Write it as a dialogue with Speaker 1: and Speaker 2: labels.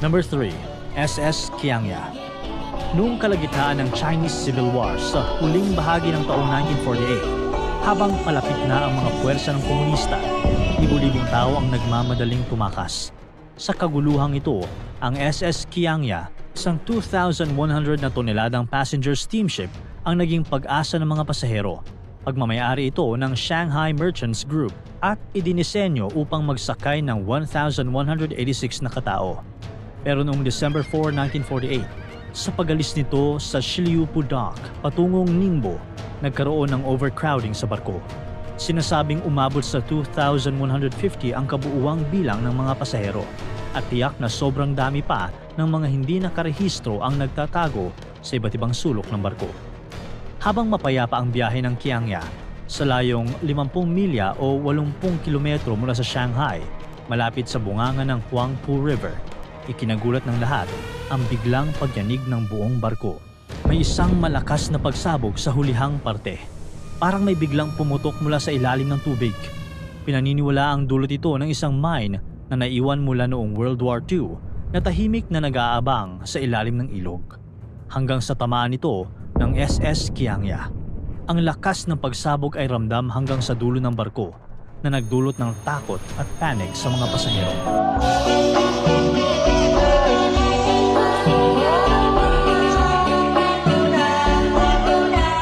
Speaker 1: Number 3. SS Qiangya. Noong kalagitnaan ng Chinese Civil War sa huling bahagi ng taong 1948, habang palapit na ang mga puwersa ng komunista, libu-libong tao ang nagmamadaling tumakas. Sa kaguluhang ito, ang SS Qiangya, isang 2,100 na toneladang passenger steamship, ang naging pag-asa ng mga pasahero. Pagmamayari ito ng Shanghai Merchants Group at idinisenyo upang magsakay ng 1,186 na katao. Pero noong December 4, 1948, sa pag-alis nito sa Shiliupu Dock patungong Ningbo, nagkaroon ng overcrowding sa barko. Sinasabing umabot sa 2,150 ang kabuuang bilang ng mga pasahero at tiyak na sobrang dami pa ng mga hindi nakarehistro ang nagtatago sa iba't ibang sulok ng barko. Habang mapayapa ang biyahe ng Qiangya sa layong 50 milya o 80 kilometro mula sa Shanghai, malapit sa bunganga ng Huangpu River, ikinagulat ng lahat ang biglang pagyanig ng buong barko. May isang malakas na pagsabog sa hulihang parte. Parang may biglang pumutok mula sa ilalim ng tubig. Pinaniniwala ang dulot ito ng isang mine na naiwan mula noong World War II na tahimik na nag-aabang sa ilalim ng ilog. Hanggang sa tamaan ito ng SS Qiangya. Ang lakas ng pagsabog ay ramdam hanggang sa dulo ng barko na nagdulot ng takot at panic sa mga pasahero.